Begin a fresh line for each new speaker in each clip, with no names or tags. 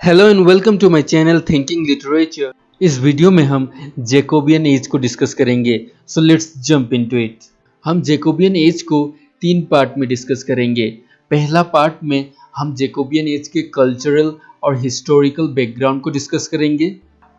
Hello and welcome to my channel thinking literature. इस video में हम जैकोबियन एज को डिस्कस करेंगे। So let's jump into it. हम जैकोबियन एज को 3 पार्ट में डिस्कस करेंगे। पहला पार्ट में हम जैकोबियन एज के कल्चरल और हिस्टोरिकल बैकग्राउंड को डिस्कस करेंगे।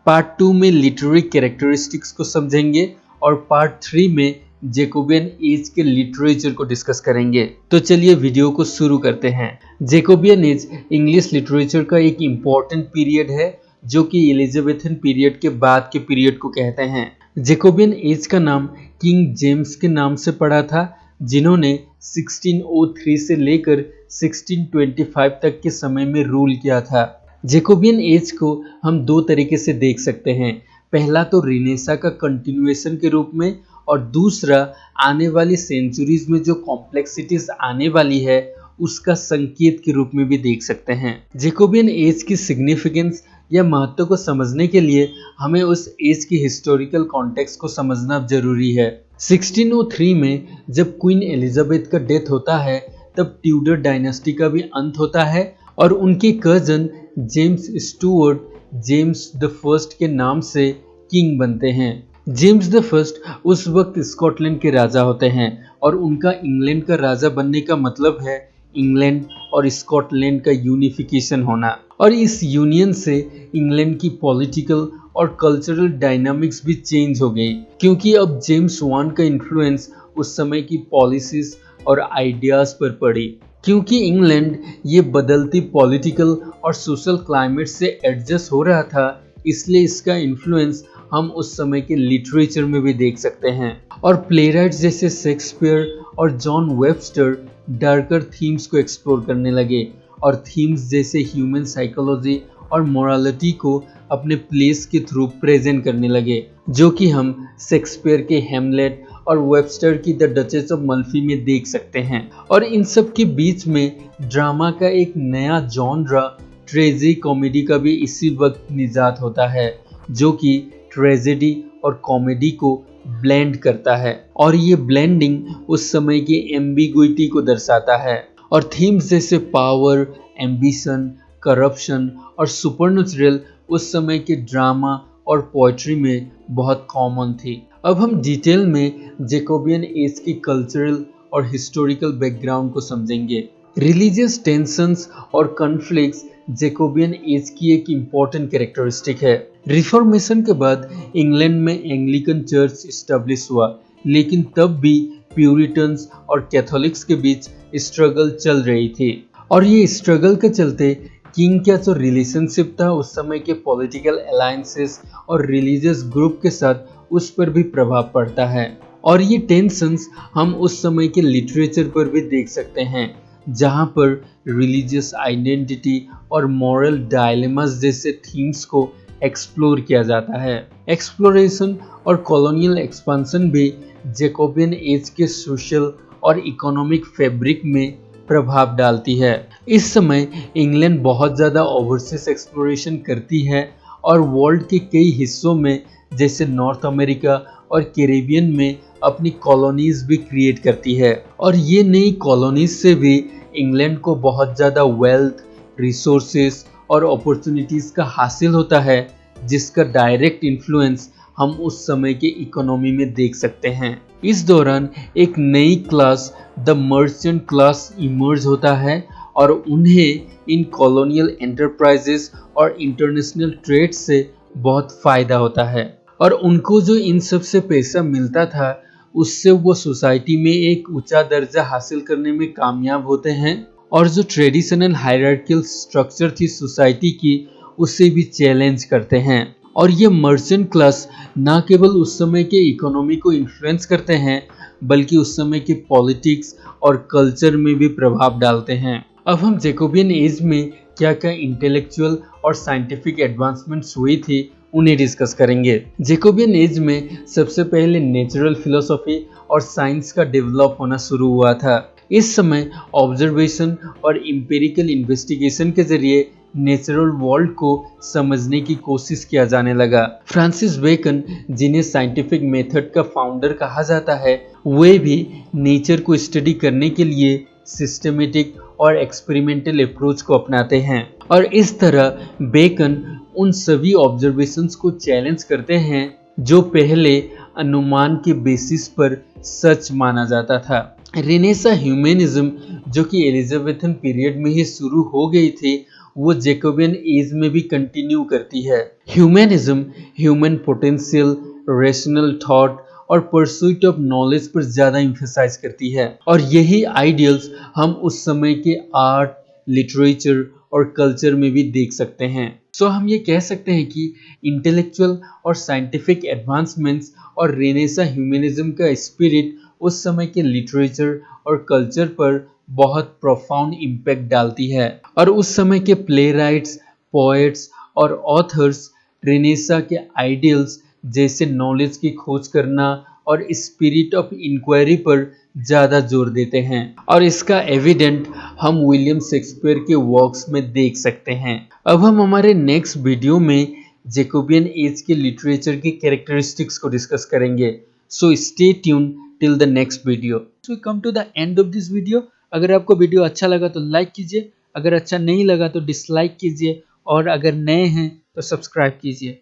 पार्ट 2 में लिटरेरी कैरेक्टरिस्टिक्स को समझेंगे और पार्ट 3 में जैकोबियन एज के लिटरेचर को डिस्कस करेंगे। तो चलिए वीडियो को शुरू करते हैं। जैकोबियन एज इंग्लिश लिटरेचर का एक इम्पॉर्टेंट पीरियड है जो कि एलिजाबेथन पीरियड के बाद के पीरियड को कहते हैं। जैकोबियन एज का नाम किंग जेम्स के नाम से पड़ा था, जिन्होंने 1603 से लेकर 1625 तक के समय में रूल किया था। जैकोबियन एज को हम 2 तरीके से देख सकते हैं। पहला तो रिनेसा का कंटिन्यूएशन के रूप में, और दूसरा आने वाली सेंचुरीज में जो कॉम्प्लेक्सिटीज आने वाली है उसका संकेत के रूप में भी देख सकते हैं। जैकोबियन एज की सिग्निफिकेंस या महत्व को समझने के लिए हमें उस एज की हिस्टोरिकल कॉन्टेक्स्ट को समझना जरूरी है। 1603 में जब क्वीन एलिजाबेथ का डेथ होता है तब ट्यूडर डायनेस्टी का भी अंत होता है और उनके cousin James Stuart James the first के नाम से किंग बनते हैं। जेम्स द फर्स्ट उस वक्त स्कॉटलैंड के राजा होते हैं और उनका इंग्लैंड का राजा बनने का मतलब है इंग्लैंड और स्कॉटलैंड का यूनिफिकेशन होना। और इस यूनियन से इंग्लैंड की पॉलिटिकल और कल्चरल डायनामिक्स भी चेंज हो गई, क्योंकि अब जेम्स वन का इन्फ्लुएंस उस समय की पॉलिसीज और आइडियाज पर पड़ी। क्योंकि इंग्लैंड ये बदलती पॉलिटिकल और सोशल क्लाइमेट से एडजस्ट हो रहा था, इसलिए इसका इन्फ्लुएंस हम उस समय के लिटरेचर में भी देख सकते हैं। और प्लेराइट्स जैसे शेक्सपियर और जॉन वेबस्टर डार्कर थीम्स को एक्सप्लोर करने लगे और थीम्स जैसे ह्यूमन साइकोलॉजी और मोरालिटी को अपने प्लेस के थ्रू प्रेजेंट करने लगे, जो कि हम शेक्सपियर के हेमलेट और वेबस्टर की द डचेस ऑफ मल्फी में देख सकते हैं। और इन सब के बीच में ड्रामा का एक नया जॉनरा ट्रेजी कॉमेडी का भी इसी वक्त निजात होता है, जो कि ट्रेजेडी और कॉमेडी को ब्लेंड करता है। और ये ब्लेंडिंग उस समय की एम्बिगुइटी को दर्शाता है। और थीम्स जैसे पावर, एम्बिशन, करप्शन और सुपरनैचुरल उस समय के ड्रामा और पोएट्री में बहुत कॉमन थी। अब हम डिटेल में जैकोबियन एज की कल्चरल और हिस्टोरिकल बैकग्राउंड को समझेंगे। रिलीजियस टेंशंस और कॉन्फ्लिक्ट्स जैकोबियन एज की एक इम्पॉर्टेंट कैरेक्टरिस्टिक है। रिफॉर्मेशन के बाद इंग्लैंड में एंग्लिकन चर्च एस्टेब्लिश हुआ, लेकिन तब भी प्यूरिटन्स और कैथोलिक्स के बीच स्ट्रगल चल रही थी। और ये स्ट्रगल के चलते किंग का जो रिलेशनशिप था उस समय के पॉलिटिकल अलायंसेस और रिलीजियस ग्रुप के साथ, उस पर भी प्रभाव पड़ता है। और ये टेंशंस हम उस समय के लिटरेचर पर भी देख सकते हैं, जहाँ पर रिलीजियस आइडेंटिटी और मॉरल डायलेमास जैसे थीम्स को एक्सप्लोर किया जाता है। एक्सप्लोरेशन और कॉलोनियल एक्सपेंशन भी जैकोबियन एज के सोशल और इकोनॉमिक फैब्रिक में प्रभाव डालती है। इस समय इंग्लैंड बहुत ज़्यादा ओवरसीज एक्सप्लोरेशन करती है और वर्ल्ड के कई हिस्सों में जैसे नॉर्थ अमेरिका और कैरेबियन में अपनी कॉलोनीज भी क्रिएट करती है। और ये नई कॉलोनीज से भी इंग्लैंड को बहुत ज़्यादा वेल्थ, रिसोर्सेस और अपॉर्चुनिटीज़ का हासिल होता है, जिसका डायरेक्ट इन्फ्लुएंस हम उस समय के इकोनॉमी में देख सकते हैं। इस दौरान एक नई class, the merchant class, emerge होता है और उन्हें इन कॉलोनियल एंटरप्राइजेस और इंटरनेशनल ट्रेड से बहुत फ़ायदा होता है। और उनको जो इन सब से पैसा मिलता था उससे वो सोसाइटी में एक ऊंचा दर्जा हासिल करने में कामयाब होते हैं और जो ट्रेडिशनल हायरार्किकल स्ट्रक्चर थी सोसाइटी की उसे भी चैलेंज करते हैं। और ये मर्चेंट क्लास ना केवल उस समय के इकोनॉमी को इन्फ्लुएंस करते हैं, बल्कि उस समय के पॉलिटिक्स और कल्चर में भी प्रभाव डालते हैं। अब हम जैकोबियन एज में क्या क्या इंटेलेक्चुअल और साइंटिफिक एडवांसमेंट्स हुई थी उन्हें डिस्कस करेंगे। जैकोबियन एज में सबसे पहले नेचुरल फिलोसॉफी और साइंस का डेवलप होना शुरू हुआ था। इस समय ऑब्जर्वेशन और एम्पिरिकल इन्वेस्टिगेशन के जरिए नेचुरल वर्ल्ड को समझने की कोशिश किया जाने लगा। फ्रांसिस बेकन, जिन्हें साइंटिफिक मेथड का फाउंडर कहा जाता है, वे भी नेचर को स्टडी करने के लिए सिस्टमेटिक और एक्सपेरिमेंटल अप्रोच को अपनाते हैं। और इस तरह बेकन उन सभी ऑब्जर्वेशंस को चैलेंज करते हैं जो पहले अनुमान के बेसिस पर सच माना जाता था। रेनेसा ह्यूमनिज्म, जो कि एलिजाबेथन पीरियड में ही शुरू हो गई थी, वो जैकोबियन एज में भी कंटिन्यू करती है। Humanism human potential, rational thought और परस्यूट ऑफ नॉलेज पर ज्यादा इंफेसाइज करती है, और यही आइडियल्स हम उस समय के आर्ट, लिटरेचर और कल्चर में भी देख सकते हैं। सो हम ये कह सकते हैं कि इंटेलेक्चुअल और साइंटिफिक एडवांसमेंट्स और रेनेसा ह्यूमनिज्म का स्पिरिट उस समय के लिटरेचर और कल्चर पर बहुत प्रोफाउंड इम्पैक्ट डालती है। और उस समय के प्ले राइट्स, पोएट्स और ऑथर्स रेनेसा के आइडियल्स जैसे नॉलेज की खोज करना और स्पिरिट ऑफ इंक्वायरी पर ज़्यादा जोर देते हैं, और इसका एविडेंट हम विलियम शेक्सपियर के वर्क्स में देख सकते हैं। अब हम हमारे नेक्स्ट वीडियो में जैकोबियन एज के लिटरेचर की कैरेक्टरिस्टिक्स को डिस्कस करेंगे। So stay tune till the next video. So come to the end of this video. अगर आपको वीडियो अच्छा लगा तो लाइक कीजिए, अगर अच्छा नहीं लगा तो डिसलाइक कीजिए, और अगर नए हैं तो सब्सक्राइब कीजिए।